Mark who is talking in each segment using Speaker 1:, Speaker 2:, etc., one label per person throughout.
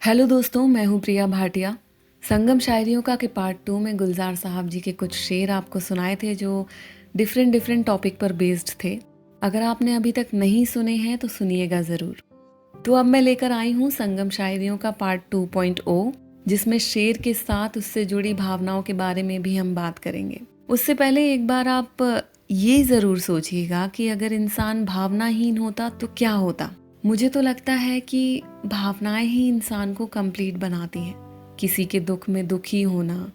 Speaker 1: Hello दोस्तों, मैं हूँ प्रिया भाटिया। संगम शायरियों का के पार्ट 2 में गुलजार साहब जी के कुछ शेर आपको सुनाए थे जो डिफरेंट डिफरेंट टॉपिक पर बेस्ड थे। अगर आपने अभी तक नहीं सुने हैं तो सुनिएगा ज़रूर। तो अब मैं लेकर आई हूँ संगम शायरियों का पार्ट 2.0, जिसमें शेर के साथ उससे जुड़ी भावनाओं के बारे में भी हम बात करेंगे। उससे पहले एक बार आप ये ज़रूर सोचिएगा कि अगर इंसान भावनाहीन होता तो क्या होता। मुझे तो लगता है कि भावनाएं ही इंसान को कंप्लीट बनाती हैं। किसी के दुख में दुखी होना,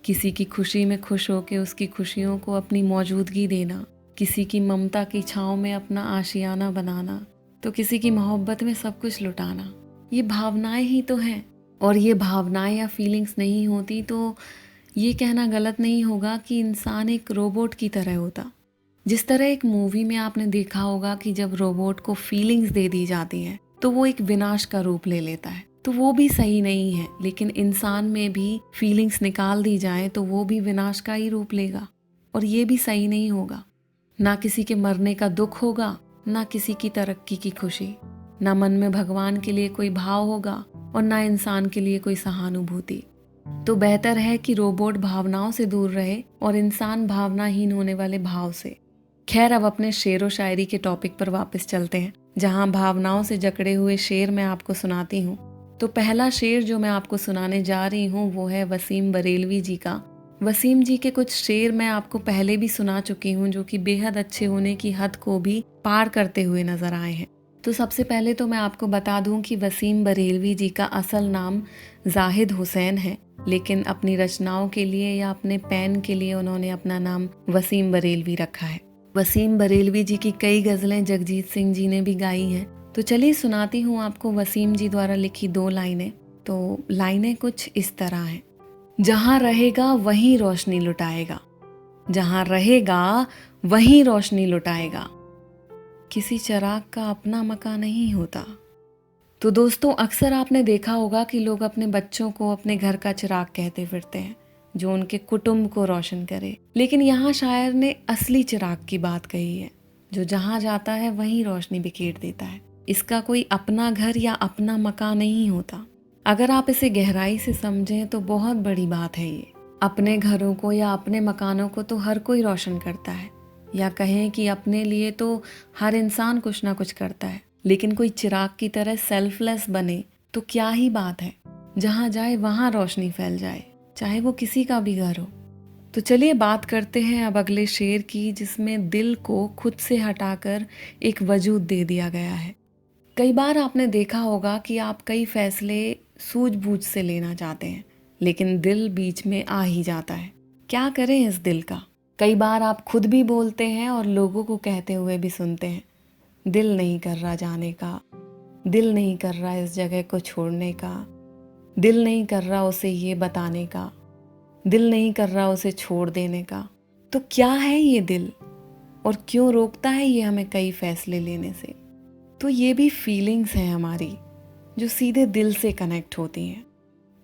Speaker 1: किसी की खुशी में खुश होकर उसकी खुशियों को अपनी मौजूदगी देना, किसी की ममता की छाँव में अपना आशियाना बनाना, तो किसी की मोहब्बत में सब कुछ लुटाना, ये भावनाएं ही तो हैं। और ये भावनाएं या फीलिंग्स नहीं होती तो ये कहना गलत नहीं होगा कि इंसान एक रोबोट की तरह होता। जिस तरह एक मूवी में आपने देखा होगा कि जब रोबोट को फीलिंग्स दे दी जाती हैं तो वो एक विनाश का रूप ले लेता है, तो वो भी सही नहीं है। लेकिन इंसान में भी फीलिंग्स निकाल दी जाए तो वो भी विनाश का ही रूप लेगा, और ये भी सही नहीं होगा। ना किसी के मरने का दुख होगा, ना किसी की तरक्की की खुशी, ना मन में भगवान के लिए कोई भाव होगा और ना इंसान के लिए कोई सहानुभूति। तो बेहतर है कि रोबोट भावनाओं से दूर रहे और इंसान भावनाहीन होने वाले भाव से। खैर, अब अपने शेर व शायरी के टॉपिक पर वापस चलते हैं, जहां भावनाओं से जकड़े हुए शेर मैं आपको सुनाती हूँ। तो पहला शेर जो मैं आपको सुनाने जा रही हूँ वो है वसीम बरेलवी जी का। वसीम जी के कुछ शेर मैं आपको पहले भी सुना चुकी हूँ, जो कि बेहद अच्छे होने की हद को भी पार करते हुए नजर आए हैं। तो सबसे पहले तो मैं आपको बता दूं कि वसीम बरेलवी जी का असल नाम जाहिद हुसैन है, लेकिन अपनी रचनाओं के लिए या अपने पेन के लिए उन्होंने अपना नाम वसीम बरेलवी रखा है। वसीम बरेलवी जी की कई गज़लें जगजीत सिंह जी ने भी गाई हैं। तो चलिए सुनाती हूँ आपको वसीम जी द्वारा लिखी 2 लाइनें। तो लाइनें कुछ इस तरह हैं। जहाँ रहेगा वहीं रोशनी लुटाएगा, जहाँ रहेगा वहीं रोशनी लुटाएगा, किसी चिराग का अपना मकान नहीं होता। तो दोस्तों, अक्सर आपने देखा होगा कि लोग अपने बच्चों को अपने घर का चिराग कहते फिरते हैं, जो उनके कुटुंब को रोशन करे। लेकिन यहाँ शायर ने असली चिराग की बात कही है, जो जहाँ जाता है वहीं रोशनी बिखेर देता है। इसका कोई अपना घर या अपना मकान नहीं होता। अगर आप इसे गहराई से समझें तो बहुत बड़ी बात है ये। अपने घरों को या अपने मकानों को तो हर कोई रोशन करता है, या कहें कि अपने लिए तो हर इंसान कुछ ना कुछ करता है। लेकिन कोई चिराग की तरह सेल्फलेस बने तो क्या ही बात है। जहाँ जाए वहाँ रोशनी फैल जाए, चाहे वो किसी का भी घर हो। तो चलिए बात करते हैं अब अगले शेर की, जिसमें दिल को खुद से हटाकर एक वजूद दे दिया गया है। कई बार आपने देखा होगा कि आप कई फैसले सूझबूझ से लेना चाहते हैं, लेकिन दिल बीच में आ ही जाता है। क्या करें इस दिल का। कई बार आप खुद भी बोलते हैं और लोगों को कहते हुए भी सुनते हैं, दिल नहीं कर रहा जाने का, दिल नहीं कर रहा इस जगह को छोड़ने का, दिल नहीं कर रहा उसे ये बताने का, दिल नहीं कर रहा उसे छोड़ देने का। तो क्या है ये दिल, और क्यों रोकता है ये हमें कई फैसले लेने से। तो ये भी फीलिंग्स हैं हमारी, जो सीधे दिल से कनेक्ट होती हैं।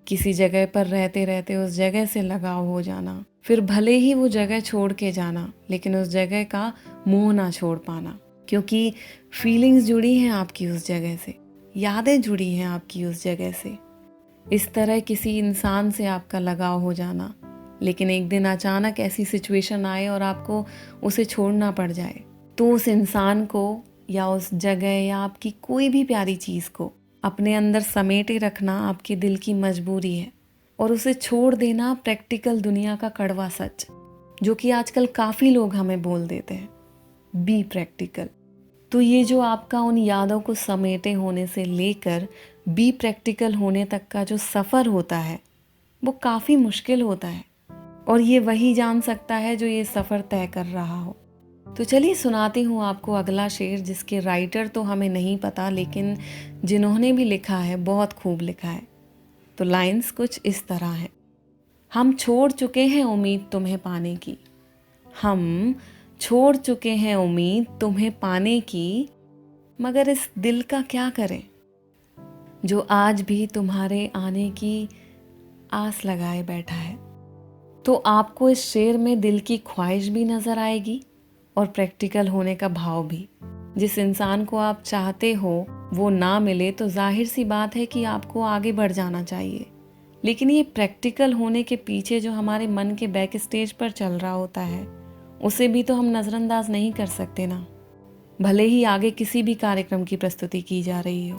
Speaker 1: किसी जगह पर रहते रहते उस जगह से लगाव हो जाना, फिर भले ही वो जगह छोड़ के जाना, लेकिन उस जगह का मोह ना छोड़ पाना, क्योंकि फीलिंग्स जुड़ी हैं आपकी उस जगह से, यादें जुड़ी हैं आपकी उस जगह से। इस तरह किसी इंसान से आपका लगाव हो जाना, लेकिन एक दिन अचानक ऐसी सिचुएशन आए और आपको उसे छोड़ना पड़ जाए, तो उस इंसान को या उस जगह या आपकी कोई भी प्यारी चीज़ को अपने अंदर समेटे रखना आपके दिल की मजबूरी है, और उसे छोड़ देना प्रैक्टिकल दुनिया का कड़वा सच, जो कि आजकल काफ़ी लोग हमें बोल देते हैं, बी प्रैक्टिकल। तो ये जो आपका उन यादों को समेटे होने से लेकर बी प्रैक्टिकल होने तक का जो सफ़र होता है, वो काफ़ी मुश्किल होता है, और ये वही जान सकता है जो ये सफ़र तय कर रहा हो। तो चलिए सुनाती हूँ आपको अगला शेर, जिसके राइटर तो हमें नहीं पता, लेकिन जिन्होंने भी लिखा है बहुत खूब लिखा है। तो लाइंस कुछ इस तरह हैं। हम छोड़ चुके हैं उम्मीद तुम्हें पाने की, हम छोड़ चुके हैं उम्मीद तुम्हें पाने की, मगर इस दिल का क्या करें जो आज भी तुम्हारे आने की आस लगाए बैठा है। तो आपको इस शेर में दिल की ख्वाहिश भी नज़र आएगी और प्रैक्टिकल होने का भाव भी। जिस इंसान को आप चाहते हो वो ना मिले तो जाहिर सी बात है कि आपको आगे बढ़ जाना चाहिए। लेकिन ये प्रैक्टिकल होने के पीछे जो हमारे मन के बैक स्टेज पर चल रहा होता है, उसे भी तो हम नज़रअंदाज नहीं कर सकते ना। भले ही आगे किसी भी कार्यक्रम की प्रस्तुति की जा रही हो,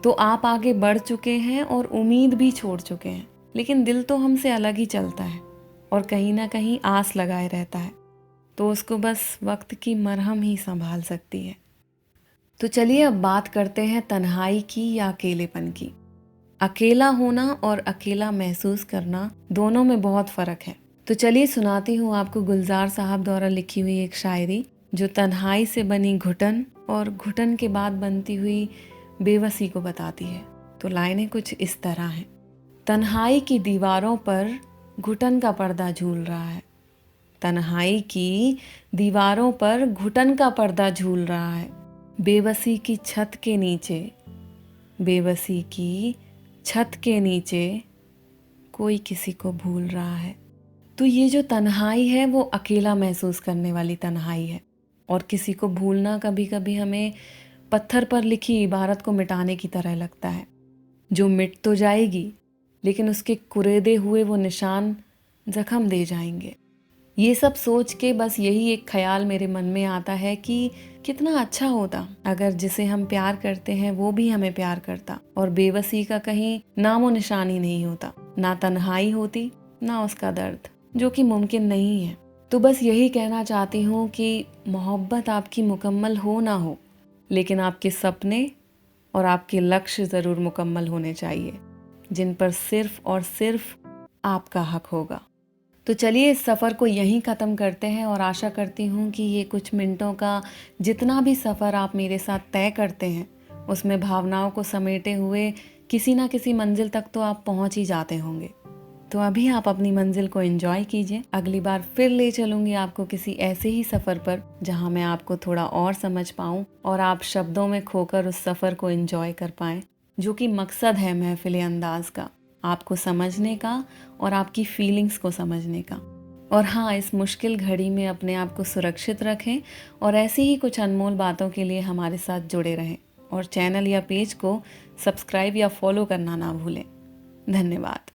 Speaker 1: तो आप आगे बढ़ चुके हैं और उम्मीद भी छोड़ चुके हैं, लेकिन दिल तो हमसे अलग ही चलता है और कहीं ना कहीं आस लगाए रहता है। तो उसको बस वक्त की मरहम ही संभाल सकती है। तो चलिए अब बात करते हैं तन्हाई की या अकेलेपन की। अकेला होना और अकेला महसूस करना, दोनों में बहुत फ़र्क है। तो चलिए सुनाती हूँ आपको गुलजार साहब द्वारा लिखी हुई एक शायरी, जो तन्हाई से बनी घुटन और घुटन के बाद बनती हुई बेबसी को बताती है। तो लाइनें कुछ इस तरह हैं। तन्हाई की दीवारों पर घुटन का पर्दा झूल रहा है। तन्हाई की दीवारों पर घुटन का पर्दा झूल रहा है। बेबसी की छत के नीचे, बेबसी की छत के नीचे कोई किसी को भूल रहा है। तो ये जो तन्हाई है वो अकेला महसूस करने वाली तन्हाई है। और किसी को भूलना कभी कभी हमें पत्थर पर लिखी इबारत को मिटाने की तरह लगता है, जो मिट तो जाएगी लेकिन उसके कुरेदे हुए वो निशान जख्म दे जाएंगे। ये सब सोच के बस यही एक ख्याल मेरे मन में आता है कि कितना अच्छा होता अगर जिसे हम प्यार करते हैं वो भी हमें प्यार करता और बेबसी का कहीं नामो निशान ही नहीं होता, ना तन्हाई होती ना उसका दर्द, जो कि मुमकिन नहीं है। तो बस यही कहना चाहती हूँ कि मोहब्बत आपकी मुकम्मल हो ना हो, लेकिन आपके सपने और आपके लक्ष्य ज़रूर मुकम्मल होने चाहिए, जिन पर सिर्फ और सिर्फ आपका हक होगा। तो चलिए इस सफ़र को यहीं ख़त्म करते हैं और आशा करती हूँ कि ये कुछ मिनटों का जितना भी सफ़र आप मेरे साथ तय करते हैं, उसमें भावनाओं को समेटे हुए किसी ना किसी मंजिल तक तो आप पहुँच ही जाते होंगे। तो अभी आप अपनी मंजिल को एंजॉय कीजिए। अगली बार फिर ले चलूँगी आपको किसी ऐसे ही सफ़र पर जहाँ मैं आपको थोड़ा और समझ पाऊँ और आप शब्दों में खोकर उस सफ़र को एंजॉय कर पाएँ, जो कि मकसद है महफिल अंदाज का, आपको समझने का और आपकी फीलिंग्स को समझने का। और हाँ, इस मुश्किल घड़ी में अपने आप को सुरक्षित रखें और ऐसी ही कुछ अनमोल बातों के लिए हमारे साथ जुड़े रहें और चैनल या पेज को सब्सक्राइब या फॉलो करना ना भूलें। धन्यवाद।